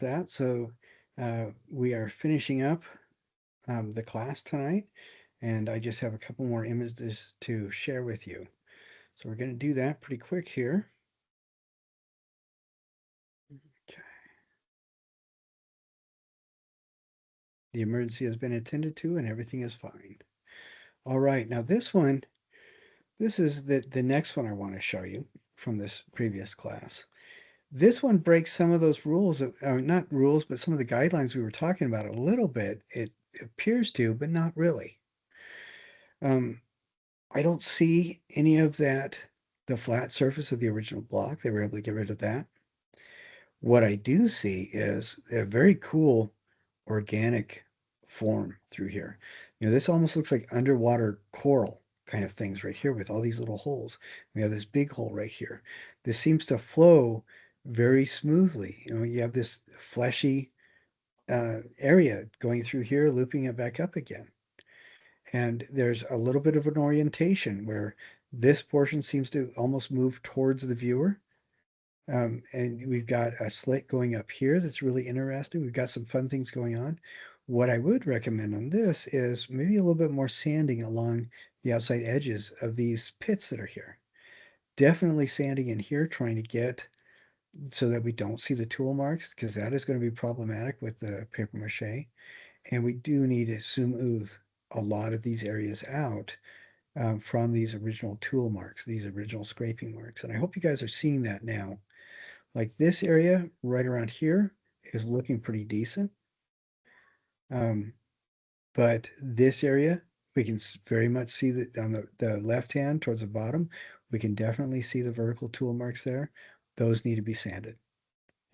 that. So we are finishing up the class tonight, and I just have a couple more images to share with you. So we're going to do that pretty quick here. Okay. The emergency has been attended to and everything is fine. All right, now this is the next one I want to show you from this previous class. This one breaks some of those rules, not rules, but some of the guidelines we were talking about a little bit. It appears to, but not really. Um, I don't see any of that, the flat surface of the original block. They were able to get rid of that. What I do see is a very cool organic form through here. This almost looks like underwater coral kind of things right here with all these little holes. We have this big hole right here. This seems to flow very smoothly. You have this fleshy area going through here, looping it back up again. And there's a little bit of an orientation where this portion seems to almost move towards the viewer. And we've got a slit going up here that's really interesting. We've got some fun things going on. What I would recommend on this is maybe a little bit more sanding along the outside edges of these pits that are here. Definitely sanding in here, trying to get so that we don't see the tool marks, because that is going to be problematic with the paper mache. And we do need to smooth a lot of these areas out from these original tool marks, these original scraping marks. And I hope you guys are seeing that now. Like this area right around here is looking pretty decent. But this area, we can very much see that on the left hand towards the bottom, we can definitely see the vertical tool marks there. Those need to be sanded.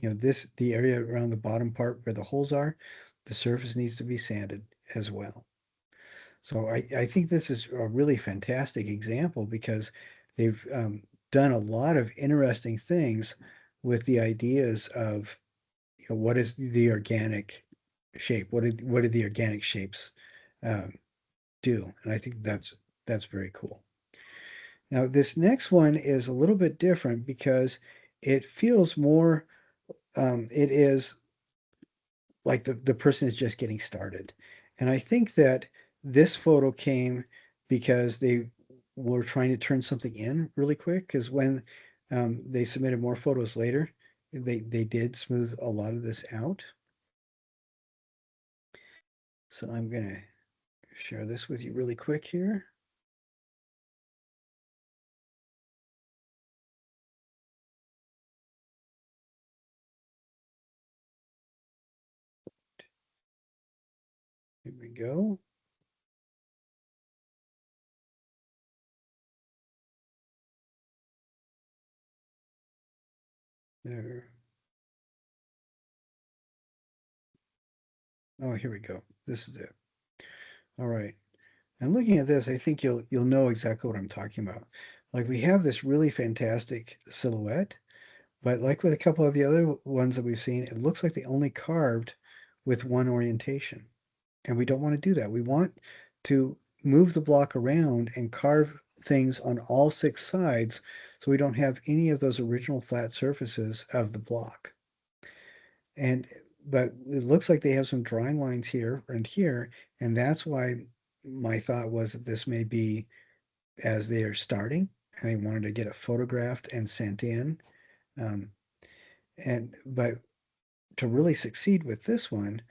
The area around the bottom part where the holes are, the surface needs to be sanded as well. So I think this is a really fantastic example because they've done a lot of interesting things with the ideas of what is the organic shape? What do the organic shapes um, do? And I think that's very cool. Now this next one is a little bit different because it feels more. It is like the person is just getting started, and I think that this photo came because they were trying to turn something in really quick. Because when they submitted more photos later, they did smooth a lot of this out. So I'm going to share this with you really quick here. Here we go. There. Oh, here we go. This is it. All right. And looking at this, I think you'll know exactly what I'm talking about. Like we have this really fantastic silhouette, but like with a couple of the other ones that we've seen, it looks like they only carved with one orientation. And we don't want to do that. We want to move the block around and carve things on all six sides so we don't have any of those original flat surfaces of the block. And but it looks like they have some drawing lines here and here, and that's why my thought was that this may be as they are starting and they wanted to get it photographed and sent in. Um, but to really succeed with this one,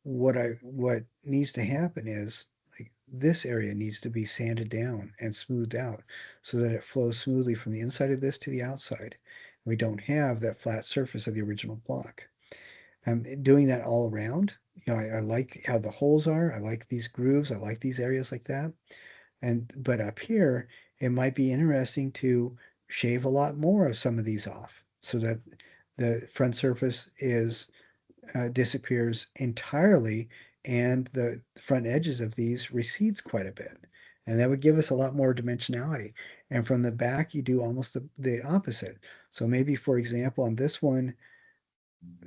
what needs to happen is like this area needs to be sanded down and smoothed out so that it flows smoothly from the inside of this to the outside. We don't have that flat surface of the original block. Doing that all around, I like how the holes are. I like these grooves. I like these areas like that. But up here, it might be interesting to shave a lot more of some of these off so that the front surface is disappears entirely and the front edges of these recedes quite a bit. And that would give us a lot more dimensionality. And from the back, you do almost the opposite. So maybe, for example, on this one,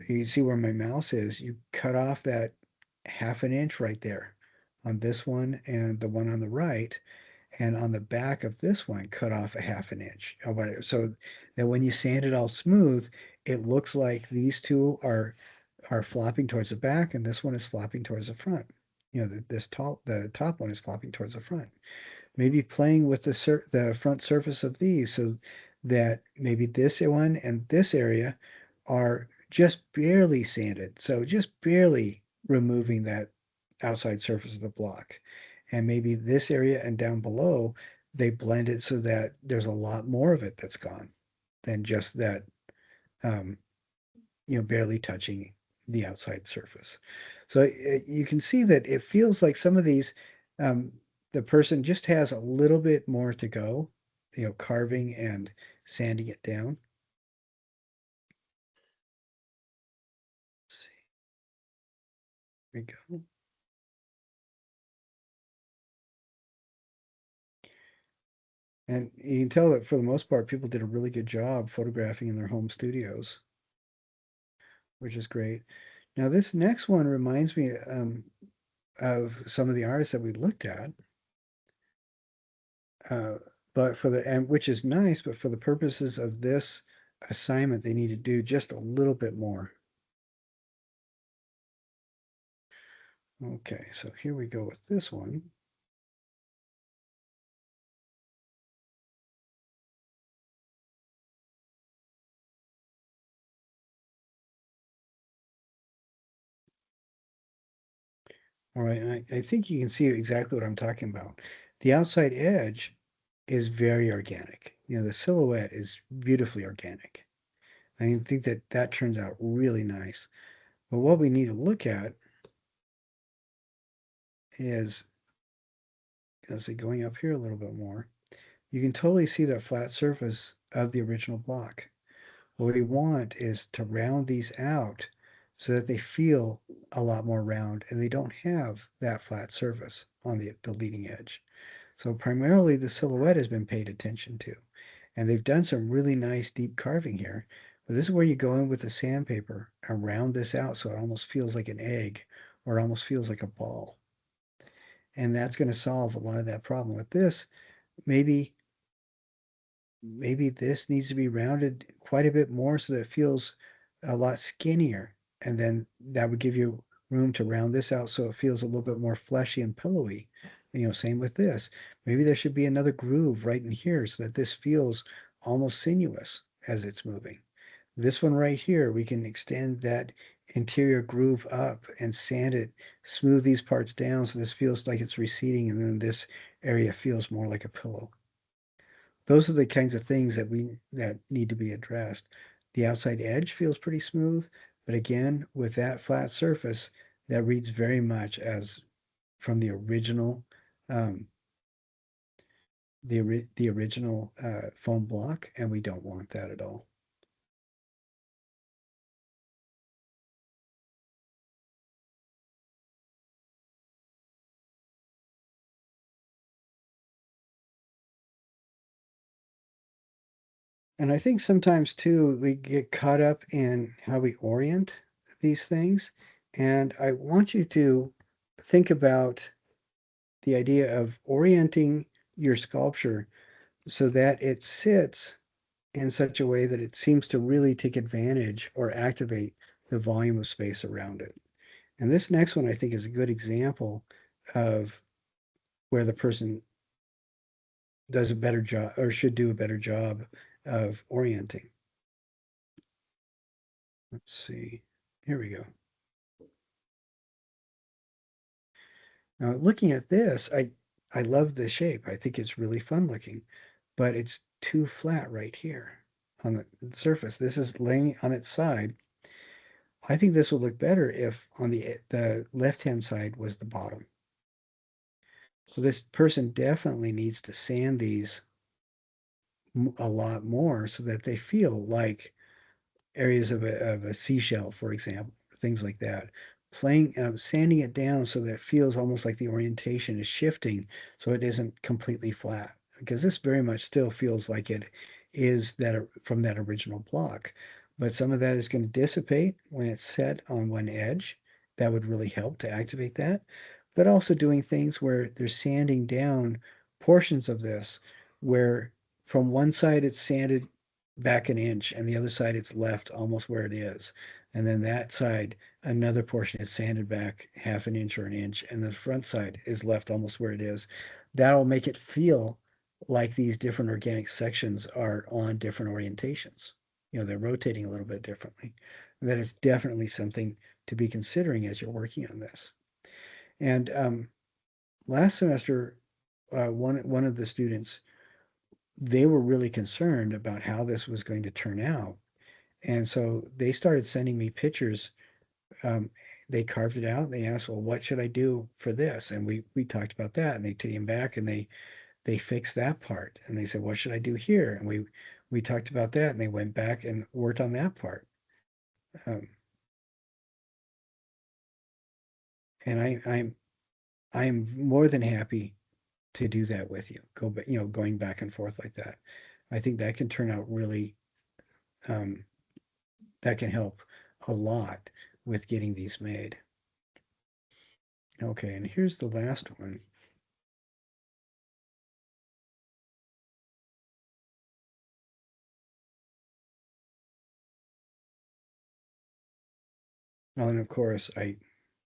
you see where my mouse is, you cut off that half an inch right there on this one and the one on the right. And on the back of this one, cut off a half an inch. So that when you sand it all smooth, it looks like these two are are flopping towards the back, and this one is flopping towards the front. The top one is flopping towards the front. Maybe playing with the front surface of these so that maybe this one and this area are just barely sanded. So just barely removing that outside surface of the block. And maybe this area and down below, they blend it so that there's a lot more of it that's gone than just that, um, barely touching the outside surface. So you can see that it feels like some of these, um, the person just has a little bit more to go, carving and sanding it down. Let's see, here we go. And you can tell that for the most part, people did a really good job photographing in their home studios, which is great. Now, this next one reminds me of some of the artists that we looked at. Uh, but which is nice, but for the purposes of this assignment, they need to do just a little bit more. Okay, so here we go with this one. All right, and I think you can see exactly what I'm talking about. The outside edge is very organic. The silhouette is beautifully organic. I think that that turns out really nice. But what we need to look at is, as I going up here a little bit more, you can totally see that flat surface of the original block. What we want is to round these out so that they feel a lot more round and they don't have that flat surface on the leading edge. So primarily the silhouette has been paid attention to. And they've done some really nice deep carving here. But this is where you go in with the sandpaper and round this out so it almost feels like an egg or it almost feels like a ball. And that's going to solve a lot of that problem. With this, maybe maybe this needs to be rounded quite a bit more so that it feels a lot skinnier. And then that would give you room to round this out so it feels a little bit more fleshy and pillowy. Same with this. Maybe there should be another groove right in here so that this feels almost sinuous as it's moving. This one right here, we can extend that interior groove up and sand it, smooth these parts down so this feels like it's receding and then this area feels more like a pillow. Those are the kinds of things that need to be addressed. The outside edge feels pretty smooth, but again, with that flat surface, that reads very much as from the original um, the original foam block, and we don't want that at all. And I think sometimes too, we get caught up in how we orient these things. And I want you to think about the idea of orienting your sculpture so that it sits in such a way that it seems to really take advantage or activate the volume of space around it. And this next one, I think, is a good example of where the person does a better job or should do a better job of orienting. Let's see. Here we go. Now, looking at this, I love the shape. I think it's really fun looking, but it's too flat right here on the surface. This is laying on its side. I think this would look better if on the left-hand side was the bottom. So this person definitely needs to sand these a lot more so that they feel like areas of a seashell, for example, things like that. Sanding it down so that it feels almost like the orientation is shifting so it isn't completely flat. Because this very much still feels like it is that from that original block. But some of that is going to dissipate when it's set on one edge. That would really help to activate that. But also doing things where they're sanding down portions of this where from one side it's sanded back an inch, and the other side it's left almost where it is. And then that side, another portion is sanded back half an inch or an inch, and the front side is left almost where it is. That'll make it feel like these different organic sections are on different orientations. They're rotating a little bit differently. And that is definitely something to be considering as you're working on this. And last semester, one of the students, they were really concerned about how this was going to turn out. And so they started sending me pictures. Um, they carved it out. They asked, well, what should I do for this? And we talked about that. And they came back and they fixed that part. And they said, what should I do here? And we talked about that. And they went back and worked on that part. Um, and I'm more than happy to do that with you. Going back and forth like that. I think that can turn out really. Um, that can help a lot with getting these made. Okay, and here's the last one. Oh, and of course, I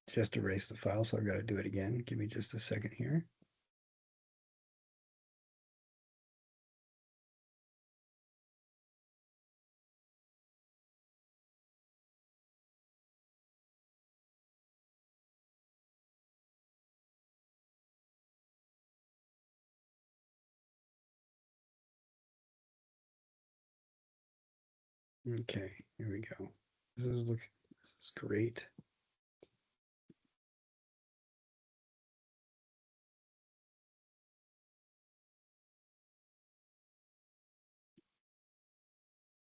just erased the file, so I've got to do it again. Give me just a second here. Okay, here we go. This is great.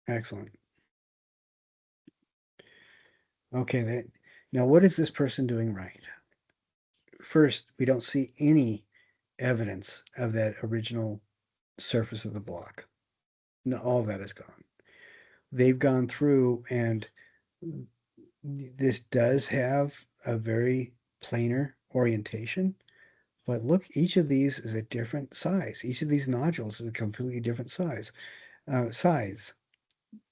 Excellent. Okay, now what is this person doing right? First, we don't see any evidence of that original surface of the block. No, all of that is gone. They've gone through, and this does have a very planar orientation. But look, each of these is a different size. Each of these nodules is a completely different size.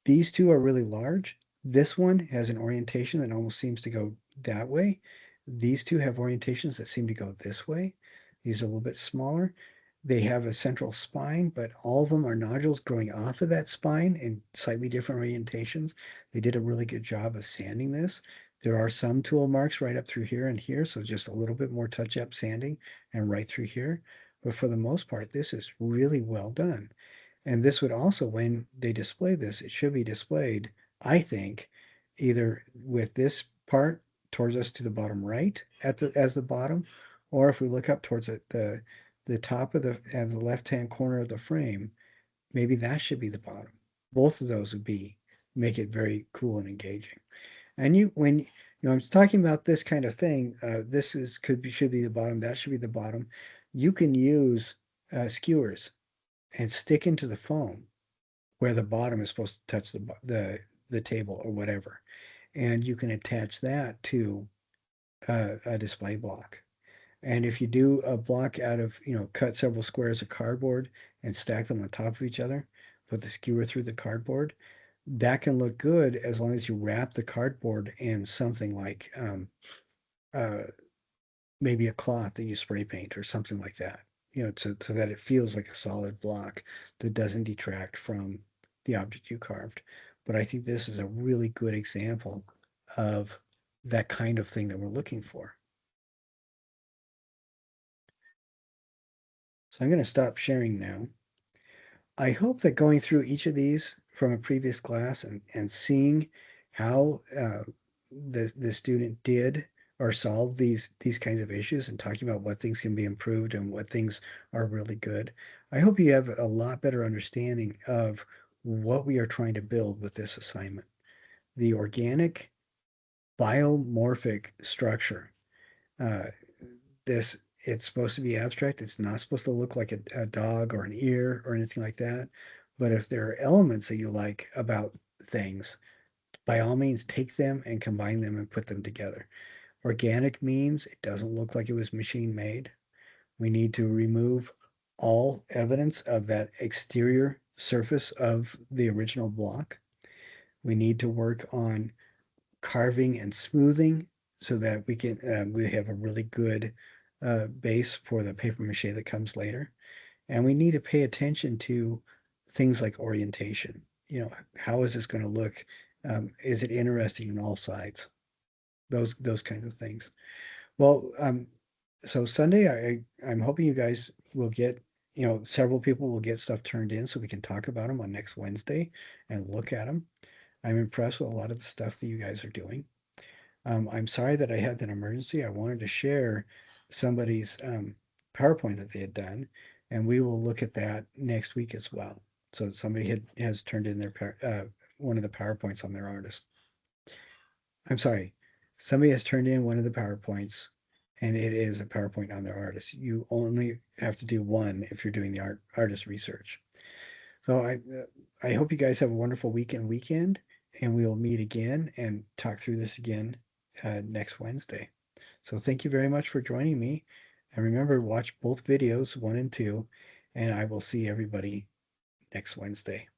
These two are really large. This one has an orientation that almost seems to go that way. These two have orientations that seem to go this way. These are a little bit smaller. They have a central spine, but all of them are nodules growing off of that spine in slightly different orientations. They did a really good job of sanding this. There are some tool marks right up through here and here, so just a little bit more touch-up sanding and right through here. But for the most part, this is really well done. And this would also, when they display this, it should be displayed, I think, either with this part towards us to the bottom right as the bottom, or if we look up towards the top of the left-hand corner of the frame, maybe that should be the bottom. Both of those would make it very cool and engaging. And I'm talking about this kind of thing, this should be the bottom, that should be the bottom. You can use skewers and stick into the foam where the bottom is supposed to touch the table or whatever, and you can attach that to a display block. And if you do a block out of, cut several squares of cardboard and stack them on top of each other, put the skewer through the cardboard, that can look good as long as you wrap the cardboard in something like uh, maybe a cloth that you spray paint or something like that, so that it feels like a solid block that doesn't detract from the object you carved. But I think this is a really good example of that kind of thing that we're looking for. So I'm going to stop sharing now. I hope that going through each of these from a previous class and seeing how the student did or solved these kinds of issues and talking about what things can be improved and what things are really good. I hope you have a lot better understanding of what we are trying to build with this assignment. The organic biomorphic structure. Uh, this it's supposed to be abstract. It's not supposed to look like a dog or an ear or anything like that. But if there are elements that you like about things, by all means take them and combine them and put them together. Organic means it doesn't look like it was machine made. We need to remove all evidence of that exterior surface of the original block. We need to work on carving and smoothing so that we have a really good base for the paper mache that comes later. And we need to pay attention to things like orientation. How is this going to look? Is it interesting on all sides? Those kinds of things. Well, so Sunday, I'm hoping you guys will get, several people will get stuff turned in so we can talk about them on next Wednesday and look at them. I'm impressed with a lot of the stuff that you guys are doing. I'm sorry that I had that emergency. I wanted to share somebody's PowerPoint that they had done, and we will look at that next week as well. So somebody has turned in their one of the PowerPoints on their artist. I'm sorry, somebody has turned in one of the PowerPoints, and it is a PowerPoint on their artist. You only have to do one if you're doing the artist research. So I hope you guys have a wonderful weekend, and we will meet again and talk through this again next Wednesday. So thank you very much for joining me. And remember, watch both videos, 1 and 2, and I will see everybody next Wednesday.